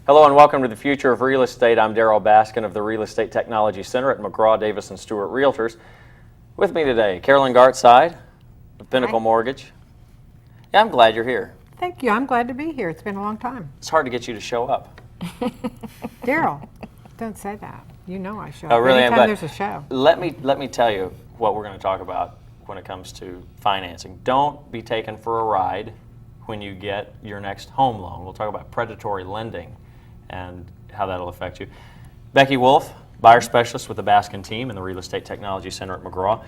Hello and welcome to the Future of Real Estate. I'm Darryl Baskin of the Real Estate Technology Center at McGraw, Davis & Stewart Realtors. With me today, Carolyn Gartside of Pinnacle Mortgage. Yeah, I'm glad you're here. Thank you. I'm glad to be here. It's been a long time. It's hard to get you to show up. Darryl, don't say that. You know I show up. Oh, really? Anytime there's a show. Let me tell you what we're going to talk about when it comes to financing. Don't be taken for a ride when you get your next home loan. We'll talk about predatory lending and how that'll affect you. Becky Wolf, buyer specialist with the Baskin team in the Real Estate Technology Center at McGraw.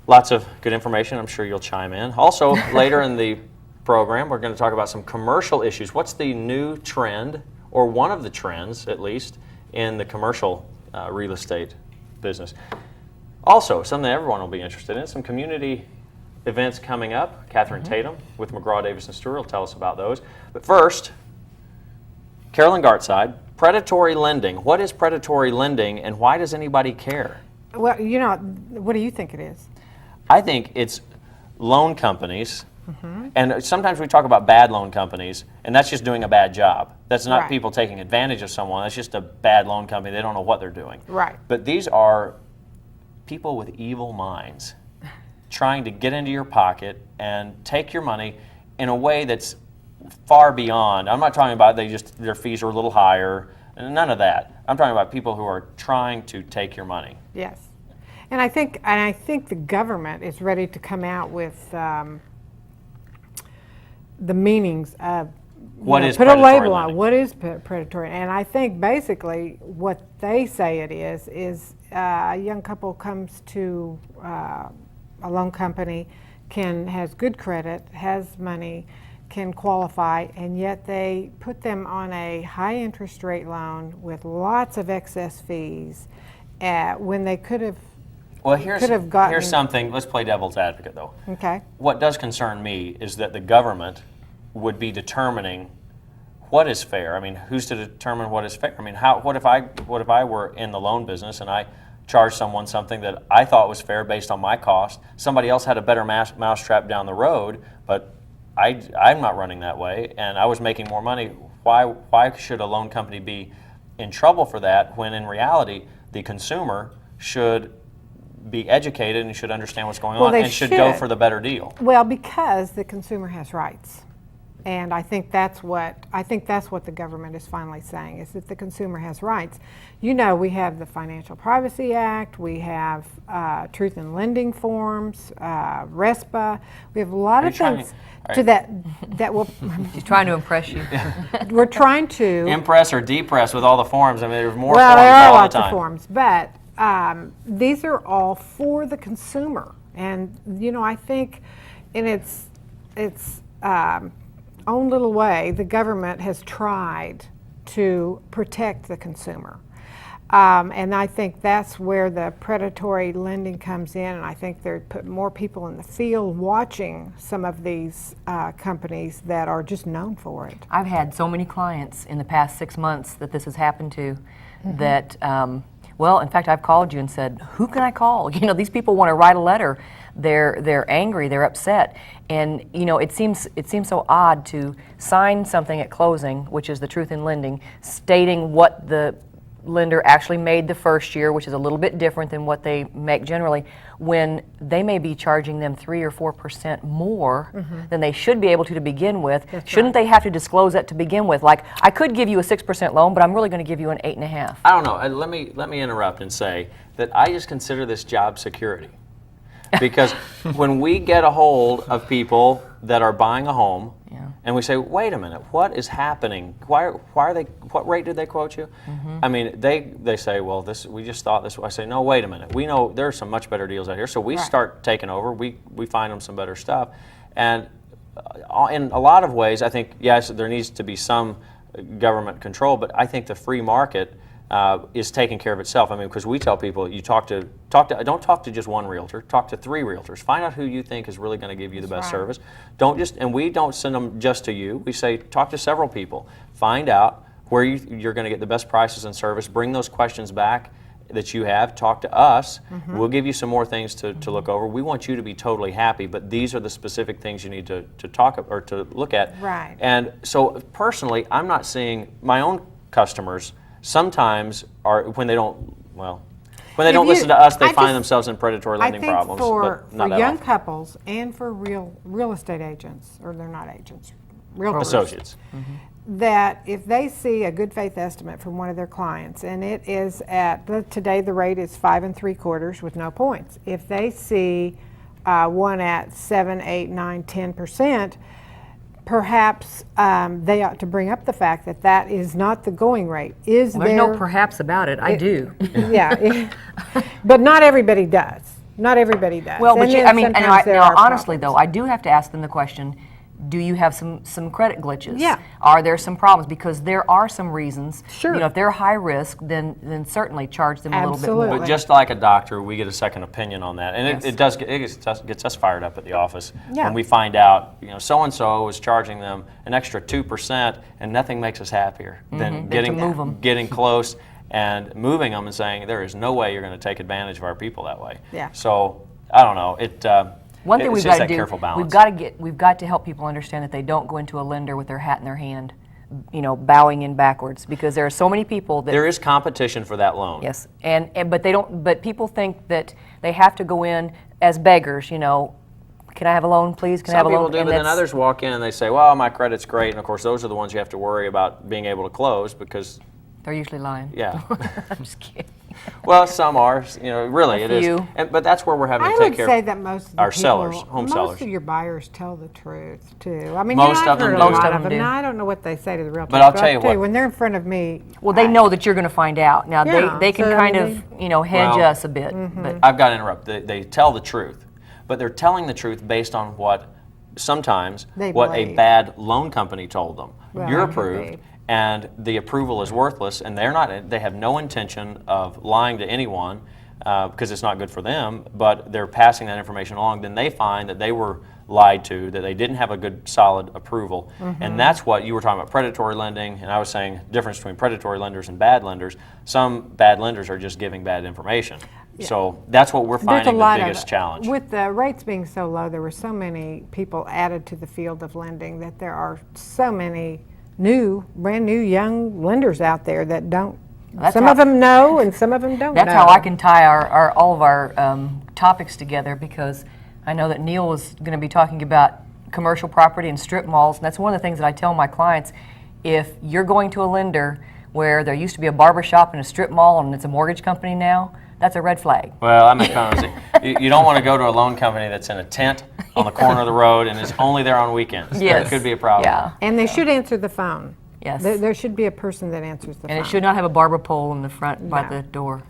Lots of good information. I'm sure you'll chime in. Also, later in the program, we're going to talk about some commercial issues. What's the new trend, or one of the trends at least, in the commercial real estate business? Also, something that everyone will be interested in, some community events coming up. Catherine Tatum with McGraw, Davis & Stewart will tell us about those. But first, Carolyn Gartside, predatory lending. What is predatory lending and why does anybody care? Well, you know, what do you think it is? I think it's loan companies, and sometimes we talk about bad loan companies, and that's just doing a bad job. That's not people taking advantage of someone. That's just a bad loan company. They don't know what they're doing. Right. But these are people with evil minds trying to get into your pocket and take your money in a way that's far beyond. I'm not talking about their fees are a little higher, none of that. I'm talking about people who are trying to take your money. Yes. And I think the government is ready to come out with the meanings of put a label on what is predatory. And I think basically what they say it is a young couple comes to a loan company, has good credit, has money, can qualify, and yet they put them on a high interest rate loan with lots of excess fees when they could have. Well, here's something. Let's play devil's advocate, though. Okay. What does concern me is that the government would be determining what is fair. I mean, who's to determine what is fair? I mean, what if I were in the loan business and I charged someone something that I thought was fair based on my cost? Somebody else had a better mousetrap down the road, but I'm not running that way, and I was making more money. Why should a loan company be in trouble for that when in reality the consumer should be educated and should understand what's going on and should go for the better deal? Well, because the consumer has rights. And I think that's what the government is finally saying, is that the consumer has rights. You know, we have the Financial Privacy Act, we have Truth in Lending Forms, RESPA. We have a lot of things that will. She's trying to impress you. We're trying to impress or depress with all the forms. I mean, there's more forms all the time. Well, there are lots of forms, but these are all for the consumer. And you know, I think in its own little way, the government has tried to protect the consumer. And I think that's where the predatory lending comes in, and I think they're put more people in the field watching some of these companies that are just known for it. I've had so many clients in the past 6 months that this has happened to that, well, in fact, I've called you and said, who can I call? You know, these people want to write a letter. They're angry, they're upset, and you know, it seems so odd to sign something at closing, which is the truth in lending, stating what the lender actually made the first year, which is a little bit different than what they make generally, when they may be charging them 3 or 4% more than they should be able to begin with. Shouldn't they have to disclose that to begin with? Like, I could give you a 6% loan, but I'm really going to give you an 8.5%. I don't know. Let me interrupt and say that I just consider this job security. Because when we get a hold of people that are buying a home, and we say, wait a minute, what is happening? Why are they? What rate did they quote you? I mean, they say, well, we just thought this. I say, no, wait a minute. We know there are some much better deals out here, so we start taking over. We find them some better stuff, and in a lot of ways, I think yes, there needs to be some government control, but I think the free market is taking care of itself. I mean, because we tell people, don't talk to just one realtor, talk to 3 realtors. Find out who you think is really going to give you the best service. And we don't send them just to you. We say, talk to several people. Find out where you're going to get the best prices and service. Bring those questions back that you have. Talk to us. We'll give you some more things to look over. We want you to be totally happy, but these are the specific things you need to talk or to look at. Right. And so personally, I'm not seeing my own customers sometimes are, when they don't listen to us, they find themselves in predatory lending problems. For but not young often. couples and for real estate agents, or they're not agents, realtors, Associates. that if they see a good faith estimate from one of their clients, and it is today the rate is 5 3/4 with no points. If they see one at 7, 8, 9, 10%, perhaps they ought to bring up the fact that that is not the going rate. There's no perhaps about it. I do. Yeah, but not everybody does. Not everybody does. Well, but now honestly problems. though, I do have to ask them the question, do you have some credit glitches? Yeah. Are there some problems? Because there are some reasons. Sure. If they're high risk, then certainly charge them a little bit more. Absolutely. But just like a doctor, we get a second opinion on that, and Yes. it gets us fired up at the office Yeah. when we find out, so and so is charging them an extra 2%, and nothing makes us happier than move 'em. getting close and moving them and saying there is no way you're going to take advantage of our people that way. Yeah. So I don't know. One thing it's we've just got to that do, careful balance. we've got to help people understand that they don't go into a lender with their hat in their hand, bowing in backwards, because there are so many people that There is competition for that loan. yes, but people think that they have to go in as beggars, Can I have a loan, please? Can I have Some a people loan? do, And but then that's- others walk in and they say, well, my credit's great, and of course those are the ones you have to worry about being able to close because, They're usually lying. yeah. I'm just kidding. Well, some are, really A it is. few. But that's where we're having I to would take care say of that most of the our people, sellers, home most sellers. of your buyers tell the truth too. I mean, Most I've of them heard do. a Most lot of of them them. do. Now, I don't know what they say to the realtor. But I'll tell you what. when they're in front of me, Well, they know that you're going to find out. Now, Yeah, they can so, kind I of, mean, hedge Well, us a bit. But I've got to interrupt. They tell the truth, but they're telling the truth based on what sometimes They what a believe. bad loan company told them. Well, You're that could approved, be. and the approval is worthless, and they have no intention of lying to anyone because it's not good for them, but they're passing that information along. Then they find that they were lied to, that they didn't have a good solid approval. And that's what you were talking about, predatory lending, and I was saying difference between predatory lenders and bad lenders. Some bad lenders are just giving bad information. So that's what we're there's a finding the lot biggest of challenge. with the rates being so low. There were so many people added to the field of lending that there are so many brand new young lenders out there that don't. That's Some how- of them know, and some of them don't that's know. how I can tie all of our topics together, because I know that Neil was going to be talking about commercial property and strip malls, and that's one of the things that I tell my clients. If you're going to a lender where there used to be a barber shop and a strip mall and it's a mortgage company now, that's a red flag. Well, I'm a you don't want to go to a loan company that's in a tent on the corner of the road and is only there on weekends. Yes. That could be a problem. Yeah. And they should answer the phone. Yes. There should be a person that answers the phone. And it should not have a barber pole in the front by No. the door.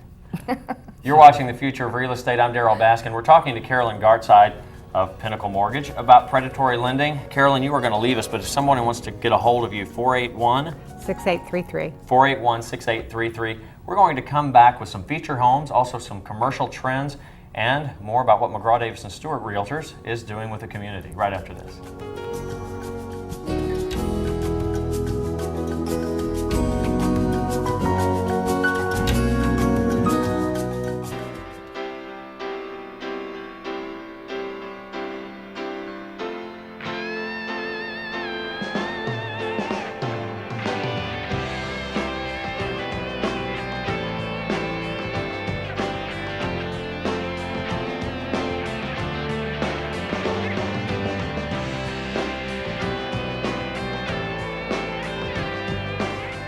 You're watching The Future of Real Estate. I'm Darryl Baskin. We're talking to Carolyn Gartside of Pinnacle Mortgage about predatory lending. Carolyn, you are going to leave us, but if someone wants to get a hold of you, 6833. 481-6833. We're going to come back with some feature homes, also some commercial trends, and more about what McGraw Davis & Stewart Realtors is doing with the community right after this.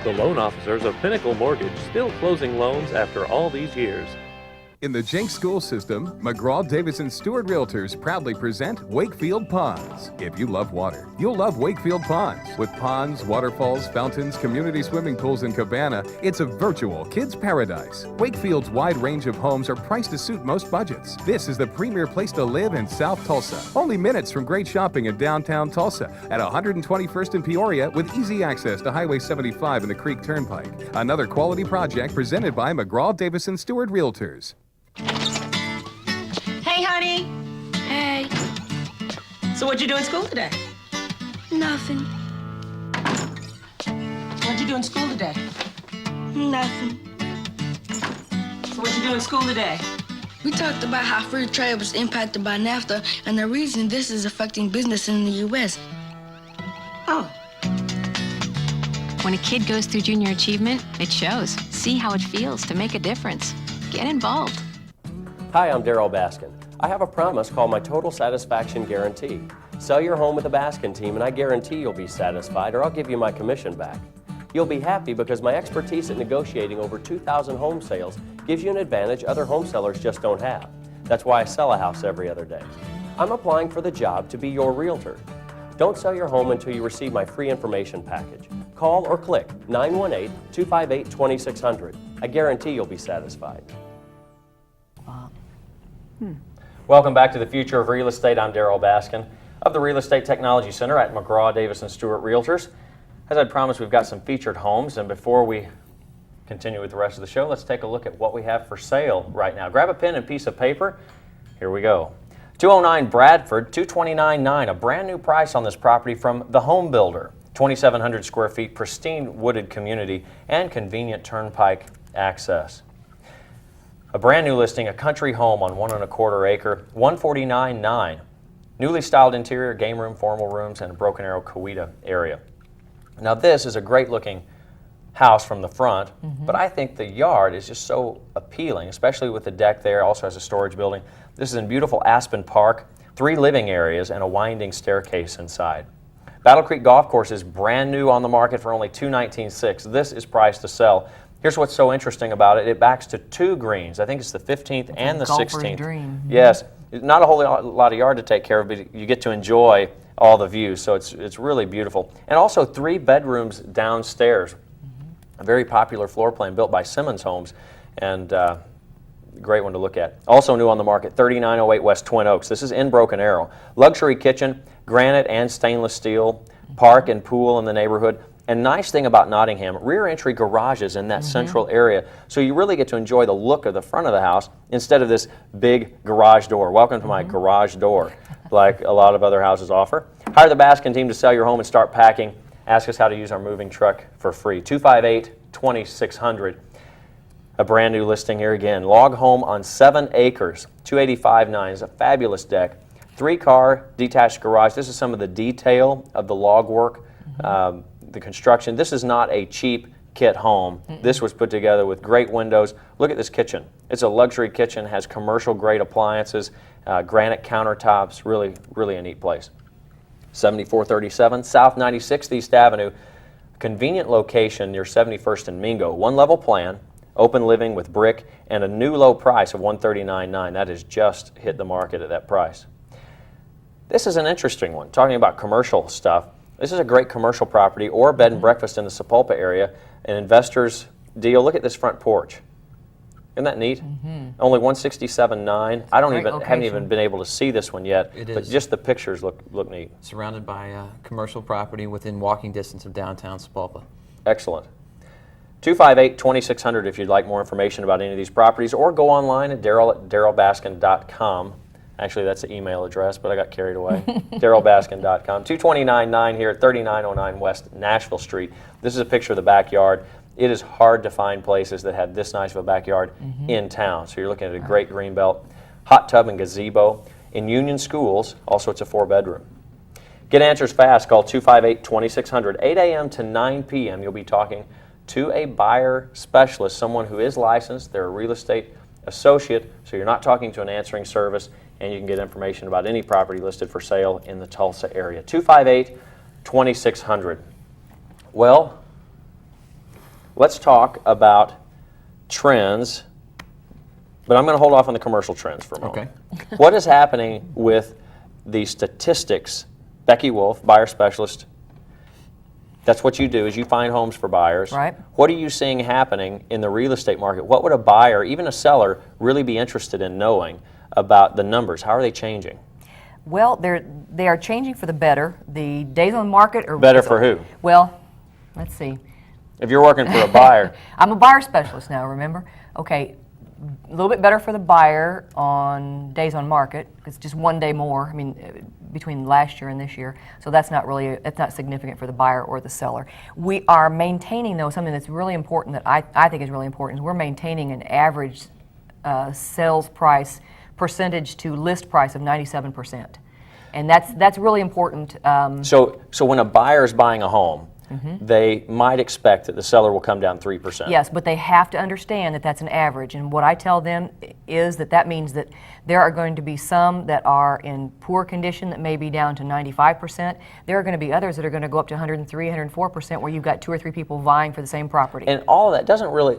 The loan officers of Pinnacle Mortgage still closing loans after all these years. In the Jenks school system, McGraw Davis & Stewart Realtors proudly present Wakefield Ponds. If you love water, you'll love Wakefield Ponds. With ponds, waterfalls, fountains, community swimming pools, and cabana, it's a virtual kids' paradise. Wakefield's wide range of homes are priced to suit most budgets. This is the premier place to live in South Tulsa. Only minutes from great shopping in downtown Tulsa at 121st and Peoria, with easy access to Highway 75 and the Creek Turnpike. Another quality project presented by McGraw Davis & Stewart Realtors. Hey, honey. Hey, So what'd you do in school today? nothing, What'd you do in school today? nothing. So what'd you do in school today? We talked about how free trade was impacted by NAFTA and the reason this is affecting business in the U.S. Oh. When a kid goes through junior achievement, it shows. See how it feels to make a difference. Get involved. Hi, I'm Darryl Baskin. I have a promise called my Total Satisfaction Guarantee. Sell your home with the Baskin team and I guarantee you'll be satisfied, or I'll give you my commission back. You'll be happy because my expertise at negotiating over 2,000 home sales gives you an advantage other home sellers just don't have. That's why I sell a house every other day. I'm applying for the job to be your realtor. Don't sell your home until you receive my free information package. Call or click 918-258-2600. I guarantee you'll be satisfied. Welcome back to the Future of Real Estate. I'm Darryl Baskin of the Real Estate Technology Center at McGraw Stewart Realtors. As I promised, we've got some featured homes, and before we continue with the rest of the show, let's take a look at what we have for sale right now. Grab a pen and piece of paper. Here we go. 209 Bradford, $229,900, a brand new price on this property from the home builder. 2,700 square feet, pristine wooded community, and convenient turnpike access. A brand new listing, a country home on 1 1/4 acre, $149,900. Newly styled interior, game room, formal rooms, and a Broken Arrow Coweta area. Now this is a great looking house from the front, but I think the yard is just so appealing, especially with the deck there. Also has a storage building. This is in beautiful Aspen Park, 3 living areas and a winding staircase inside. Battle Creek Golf Course is brand new on the market for only $219,600. This is priced to sell. Here's what's so interesting about it. It backs to 2 greens. I think it's the 15th and the 16th. Dream. Yes, not a whole lot of yard to take care of, but you get to enjoy all the views, so it's really beautiful. And also 3 bedrooms downstairs. A very popular floor plan built by Simmons Homes, and great one to look at. Also new on the market, 3908 West Twin Oaks. This is in Broken Arrow. Luxury kitchen, granite and stainless steel, park and pool in the neighborhood. And nice thing about Nottingham, rear entry garages in that central area, so you really get to enjoy the look of the front of the house instead of this big garage door. Welcome to my garage door, like a lot of other houses offer. Hire the Baskin team to sell your home and start packing. Ask us how to use our moving truck for free. 258-2600. A brand new listing here again. Log home on 7 acres, 285.9. It's a fabulous deck. 3-car detached garage. This is some of the detail of the log work, the construction. This is not a cheap kit home. This was put together with great windows. Look at this kitchen. It's a luxury kitchen, has commercial grade appliances, granite countertops. Really, really a neat place. 7437 South 96th East Avenue. Convenient location near 71st and Mingo. 1 level plan, open living with brick, and a new low price of $139,900. That has just hit the market at that price. This is an interesting one. Talking about commercial stuff. This is a great commercial property or bed and breakfast in the Sapulpa area. An investor's deal. Look at this front porch. Isn't that neat? Only $167,900. I haven't even been able to see this one yet. But just the pictures look neat. Surrounded by commercial property within walking distance of downtown Sapulpa. Excellent. 258-2600 if you'd like more information about any of these properties, or go online at darrylbaskin.com. Actually, that's the email address, but I got carried away. darrylbaskin.com. 229.9 here at 3909 West Nashville Street. This is a picture of the backyard. It is hard to find places that have this nice of a backyard in town. So you're looking at a great green belt. Hot tub and gazebo. In Union Schools, also it's a 4-bedroom. Get answers fast. Call 258-2600. 8 a.m. to 9 p.m. You'll be talking to a buyer specialist, someone who is licensed. They're a real estate associate, so you're not talking to an answering service, and you can get information about any property listed for sale in the Tulsa area. 258-2600. Well, let's talk about trends, but I'm going to hold off on the commercial trends for a moment. Okay. What is happening with the statistics? Becky Wolf, buyer specialist. That's what you do, is you find homes for buyers. Right. What are you seeing happening in the real estate market? What would a buyer, even a seller, really be interested in knowing about the numbers? How are they changing? Well, they are changing for the better. The days on the market are... Better for who? Well, let's see. If you're working for a buyer... I'm a buyer specialist now, remember? Okay, a little bit better for the buyer on days on market. It's just 1 day more, I mean, between last year and this year. So that's not really, that's not significant for the buyer or the seller. We are maintaining, though, something that's really important that I think is really important, is we're maintaining an average sales price percentage to list price of 97%. And that's really important. So when a buyer is buying a home, they might expect that the seller will come down 3%. Yes, but they have to understand that that's an average. And what I tell them is that that means that there are going to be some that are in poor condition that may be down to 95%. There are going to be others that are going to go up to 103, 104%, where you've got 2 or 3 people vying for the same property. And all of that doesn't really,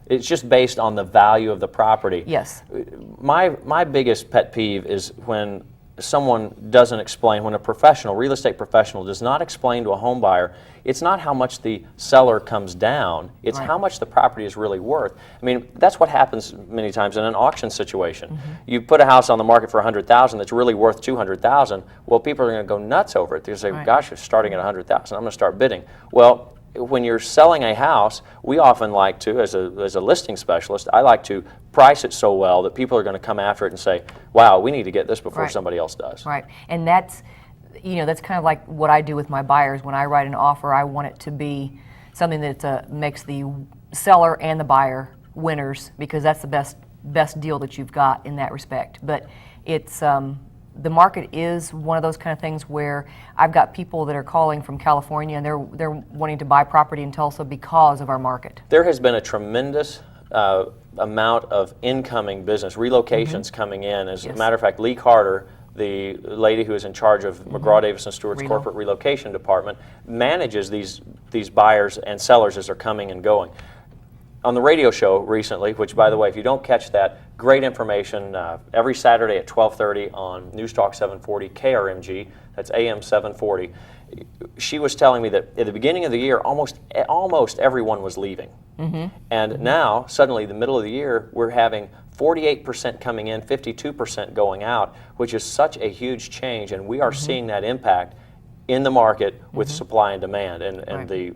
it's just based on the value of the property. Yes. My biggest pet peeve is when someone doesn't explain, when a professional, real estate professional, does not explain to a home buyer, it's not how much the seller comes down, it's how much the property is really worth. I mean, that's what happens many times in an auction situation. You put a house on the market for $100,000 that's really worth $200,000. Well, people are going to go nuts over it. They're going to say, gosh, it's starting at $100,000. I'm going to start bidding. Well, when you're selling a house, we often like to, as a listing specialist, I like to price it so well that people are going to come after it and say, wow, we need to get this before somebody else does. Right, and that's, you know, that's kind of like what I do with my buyers. When I write an offer, I want it to be something that makes the seller and the buyer winners, because that's the best deal that you've got in that respect. But it's the market is one of those kind of things where I've got people that are calling from California and they're wanting to buy property in Tulsa because of our market. There has been a tremendous amount of incoming business, relocations coming in. As a matter of fact, Lee Carter, the lady who is in charge of McGraw Davis and Stewart's corporate relocation department, manages these buyers and sellers as they're coming and going. On the radio show recently, which, by the way, if you don't catch that, great information every Saturday at 12:30 on News Talk 740 KRMG, that's AM 740. She was telling me that at the beginning of the year, almost everyone was leaving. And now, suddenly, the middle of the year, we're having 48% coming in, 52% going out, which is such a huge change, and we are seeing that impact in the market with supply and demand, and the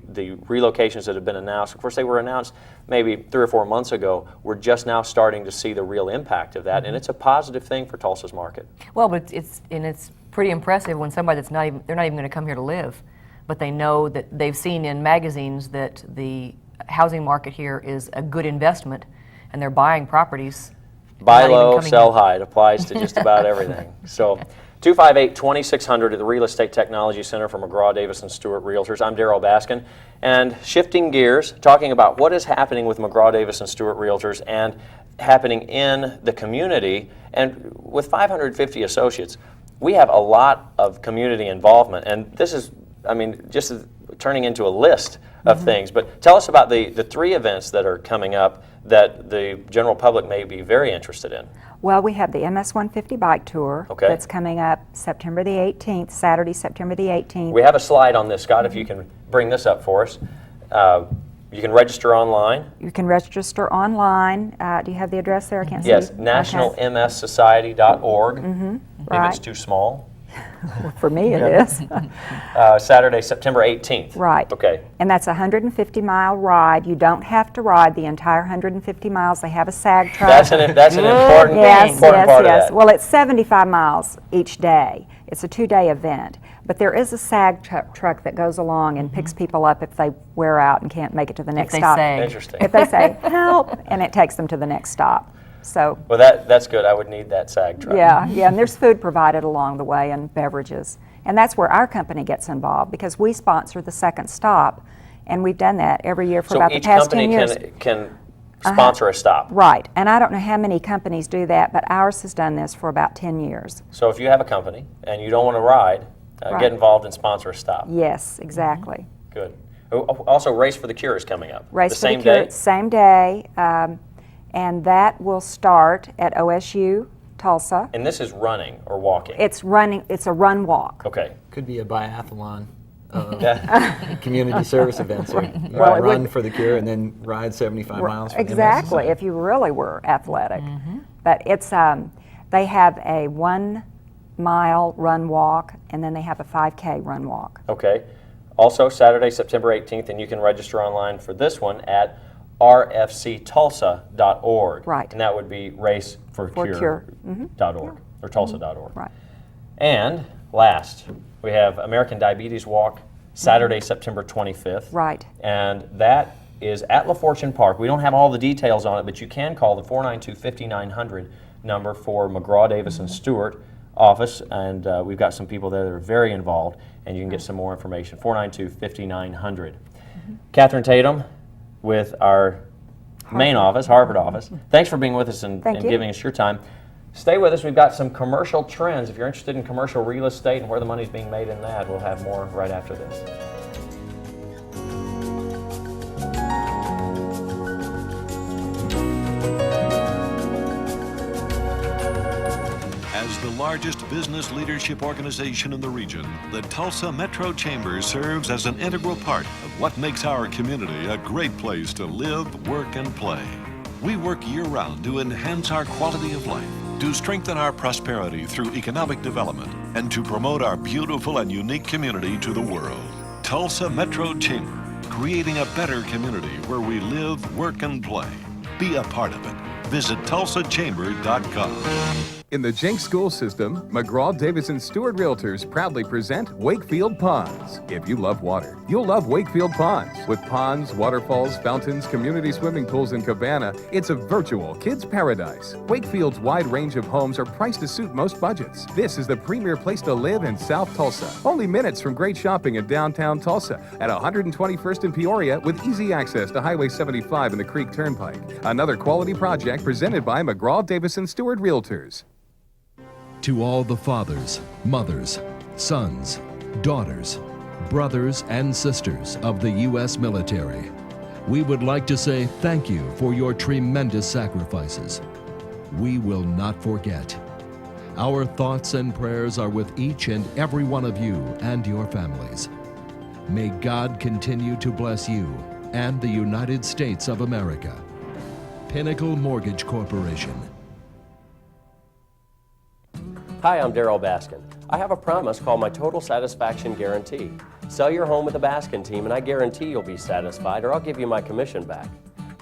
relocations that have been announced. Of course, they were announced maybe 3 or 4 months ago. We're just now starting to see the real impact of that, and it's a positive thing for Tulsa's market. Well, but it's pretty impressive when somebody they're not even going to come here to live, but they know that they've seen in magazines that the housing market here is a good investment, and they're buying properties. Buy low, sell high. It applies to just about everything. So. 258-2600 at the Real Estate Technology Center for McGraw Davis and Stewart Realtors. I'm Darryl Baskin, and shifting gears, talking about what is happening with McGraw Davis and Stewart Realtors and happening in the community. And with 550 associates, we have a lot of community involvement, and this is, I mean, just turning into a list of things. But tell us about the 3 events that are coming up that the general public may be very interested in. Well, we have the MS-150 bike tour that's coming up September the 18th, Saturday, September the 18th. We have a slide on this, Scott, if you can bring this up for us. You can register online. You can register online. Do you have the address there? I can't see. Yes, nationalmssociety.org. If it's too small. Well, for me it is. Saturday, September 18th. Right. Okay. And that's a 150-mile ride. You don't have to ride the entire 150 miles. They have a SAG truck. That's an important, important part of that. Well, it's 75 miles each day. It's a 2-day event. But there is a SAG truck that goes along and picks people up if they wear out and can't make it to the next stop. Interesting. If they say, help, and it takes them to the next stop. So, well, that's good. I would need that SAG truck. Yeah, and there's food provided along the way and beverages. And that's where our company gets involved, because we sponsor the second stop, and we've done that every year for about the past 10 years. So each company can sponsor a stop. Right, and I don't know how many companies do that, but ours has done this for about 10 years. So if you have a company and you don't want to ride, get involved and sponsor a stop. Yes, exactly. Good. Also, Race for the Cure is coming up. Race for the Cure, same day. And that will start at OSU, Tulsa. And this is running or walking? It's running, it's a run walk. Okay. Could be a biathlon. Community service events. So run for the cure and then ride 75 miles. Exactly, if you really were athletic. But it's, they have a 1-mile run walk, and then they have a 5K run walk. Okay. Also, Saturday, September 18th, and you can register online for this one at rfctulsa.org. Right. And that would be raceforcure.org or tulsa.org. Right. And last, we have American Diabetes Walk, Saturday, September 25th. Right. And that is at La Fortune Park. We don't have all the details on it, but you can call the 492-5900 number for McGraw Davis and Stewart office, and we've got some people there that are very involved. and you can get some more information. 492-5900. Catherine Tatum with our main office, Harvard office. Thanks for being with us and giving us your time. Stay with us. We've got some commercial trends. If you're interested in commercial real estate and where the money's being made in that, we'll have more right after this. As the largest business leadership organization in the region, the Tulsa Metro Chamber serves as an integral part of what makes our community a great place to live, work, and play. We work year-round to enhance our quality of life, to strengthen our prosperity through economic development, and to promote our beautiful and unique community to the world. Tulsa Metro Chamber, creating a better community where we live, work, and play. Be a part of it. Visit tulsachamber.com. In the Jenks school system, McGraw Davidson Stewart Realtors proudly present Wakefield Ponds. If you love water, you'll love Wakefield Ponds. With ponds, waterfalls, fountains, community swimming pools, and cabana, it's a virtual kids' paradise. Wakefield's wide range of homes are priced to suit most budgets. This is the premier place to live in South Tulsa. Only minutes from great shopping in downtown Tulsa at 121st and Peoria with easy access to Highway 75 and the Creek Turnpike. Another quality project presented by McGraw Davidson Stewart Realtors. To all the fathers, mothers, sons, daughters, brothers, and sisters of the U.S. military, we would like to say thank you for your tremendous sacrifices. We will not forget. Our thoughts and prayers are with each and every one of you and your families. May God continue to bless you and the United States of America. Pinnacle Mortgage Corporation. Hi, I'm Darryl Baskin. I have a promise called my Total Satisfaction Guarantee. Sell your home with the Baskin team and I guarantee you'll be satisfied or I'll give you my commission back.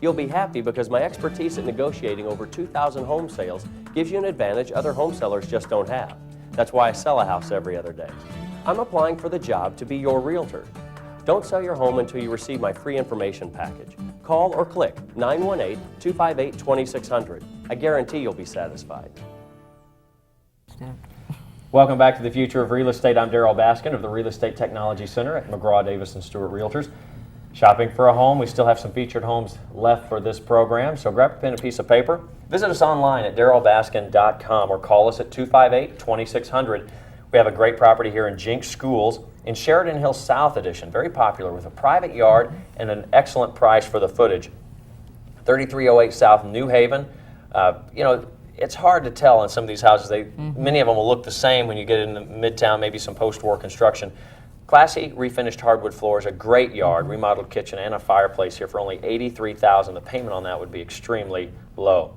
You'll be happy because my expertise at negotiating over 2,000 home sales gives you an advantage other home sellers just don't have. That's why I sell a house every other day. I'm applying for the job to be your realtor. Don't sell your home until you receive my free information package. Call or click 918-258-2600. I guarantee you'll be satisfied. Welcome back to the Future of Real Estate. I'm Darryl Baskin of the Real Estate Technology Center at McGraw Davidson Stewart Realtors. Shopping for a home. We still have some featured homes left for this program, so grab a pen and a piece of paper. Visit us online at darrylbaskin.com or call us at 258-2600. We have a great property here in Jenks Schools in Sheridan Hills South Edition, very popular with a private yard and an excellent price for the footage. 3308 South New Haven. It's hard to tell in some of these houses. Many of them will look the same when you get into Midtown, maybe some post-war construction. Classy, refinished hardwood floors, a great yard, remodeled kitchen, and a fireplace here for only $83,000. The payment on that would be extremely low.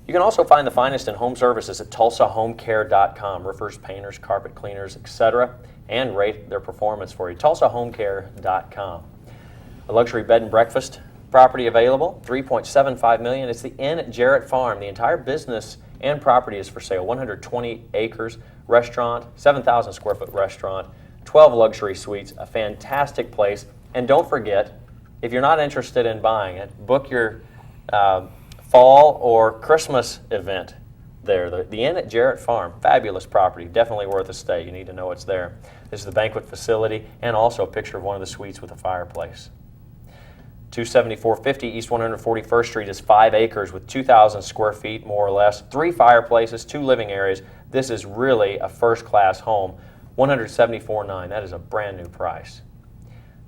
You can also find the finest in home services at tulsahomecare.com. Roofers, painters, carpet cleaners, etc., and rate their performance for you. tulsahomecare.com. A luxury bed and breakfast property available, $3.75 million. It's the Inn at Jarrett Farm. The entire business and property is for sale. 120 acres, restaurant, 7,000 square foot restaurant, 12 luxury suites, a fantastic place. And don't forget, if you're not interested in buying it, book your fall or Christmas event there. The Inn at Jarrett Farm, fabulous property, definitely worth a stay. You need to know it's there. This is the banquet facility and also a picture of one of the suites with a fireplace. 27450 East 141st Street is 5 acres with 2,000 square feet, more or less, 3 fireplaces, 2 living areas. This is really a first-class home. $174,900. That is a brand new price.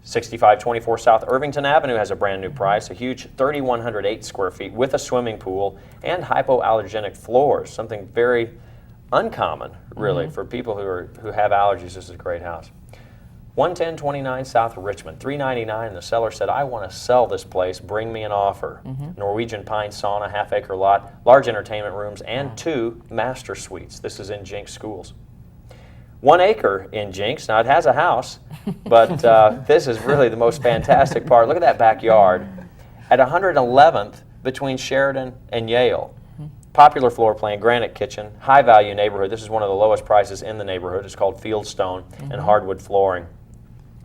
6524 South Irvington Avenue has a brand new price, a huge 3,108 square feet with a swimming pool and hypoallergenic floors, something very uncommon, really, for people who have allergies. This is a great house. 11029 South Richmond, $399,000. The seller said, I want to sell this place, bring me an offer. Norwegian Pine Sauna, half-acre lot, large entertainment rooms, and 2 master suites. This is in Jenks Schools. 1 acre in Jenks. Now, it has a house, but this is really the most fantastic part. Look at that backyard. At 111th between Sheridan and Yale. Popular floor plan, granite kitchen, high-value neighborhood. This is one of the lowest prices in the neighborhood. It's called Fieldstone and hardwood flooring.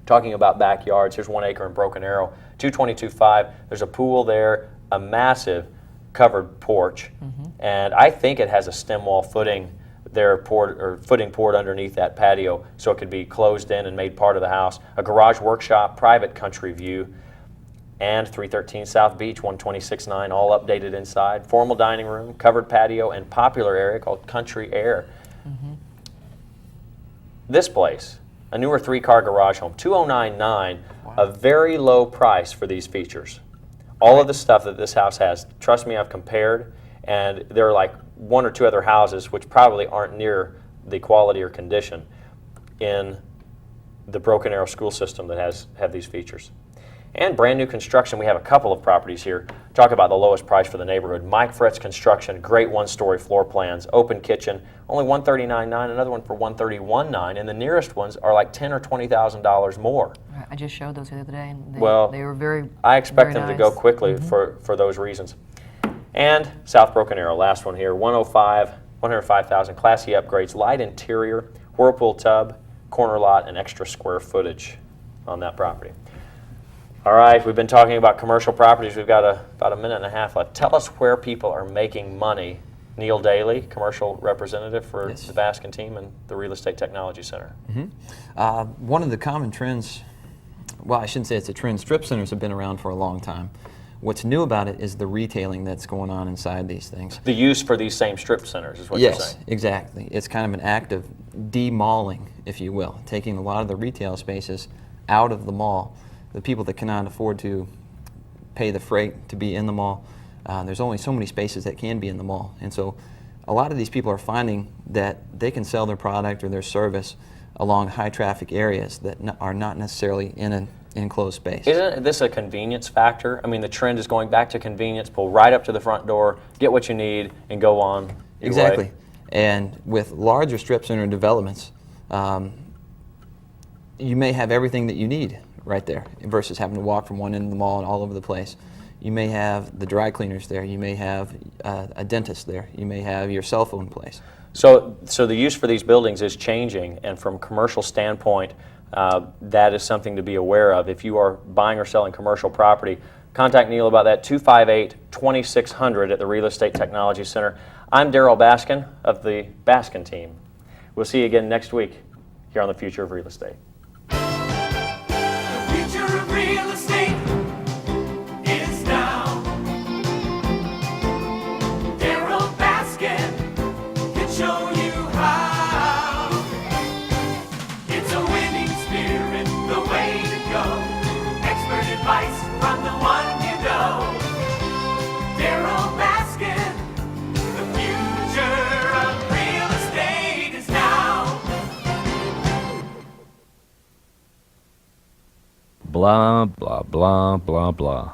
Talking about backyards, here's 1 acre in Broken Arrow, 222.5. There's a pool there, a massive covered porch, and I think it has a stem wall footing there poured, or footing poured underneath that patio so it could be closed in and made part of the house. A garage workshop, private country view, and 313 South Beach, 126.9, all updated inside. Formal dining room, covered patio, and popular area called Country Air. This place, a newer 3-car garage home, $209,900, a very low price for these features. All of the stuff that this house has, trust me, I've compared, and there are like 1 or 2 other houses which probably aren't near the quality or condition in the Broken Arrow school system that have these features. And brand new construction, we have a couple of properties here. Talk about the lowest price for the neighborhood. Mike Fretz Construction, great 1-story floor plans, open kitchen, only $139,900, another one for $131,900, and the nearest ones are like $10,000 or $20,000 more. I just showed those the other day, and they were very I expect them nice. to go quickly for those reasons. And South Broken Arrow, last one here, 105,000, classy upgrades, light interior, whirlpool tub, corner lot, and extra square footage on that property. All right, we've been talking about commercial properties. We've got about a minute and a half left. Tell us where people are making money. Neil Daly, commercial representative for the Baskin team and the Real Estate Technology Center. One of the common trends, well, I shouldn't say it's a trend, strip centers have been around for a long time. What's new about it is the retailing that's going on inside these things. The use for these same strip centers is what you're saying. Yes, exactly. It's kind of an act of de-malling, if you will, taking a lot of the retail spaces out of the mall. The people that cannot afford to pay the freight to be in the mall, there's only so many spaces that can be in the mall. And so a lot of these people are finding that they can sell their product or their service along high traffic areas that are not necessarily in an enclosed space. Isn't this a convenience factor? I mean, the trend is going back to convenience, pull right up to the front door, get what you need, and go on your Exactly. way. And with larger strip center developments, you may have everything that you need right there versus having to walk from one end of the mall and all over the place. You may have the dry cleaners there. You may have a dentist there. You may have your cell phone place. So the use for these buildings is changing, and from a commercial standpoint, that is something to be aware of. If you are buying or selling commercial property, contact Neil about that, 258-2600 at the Real Estate Technology Center. I'm Darryl Baskin of the Baskin team. We'll see you again next week here on The Future of Real Estate. Real estate is now. Darryl Baskin can show you how. It's a winning spirit, the way to go. Expert advice from the one you know. Darryl Baskin, the future of real estate is now. Blah, blah, blah, blah, blah.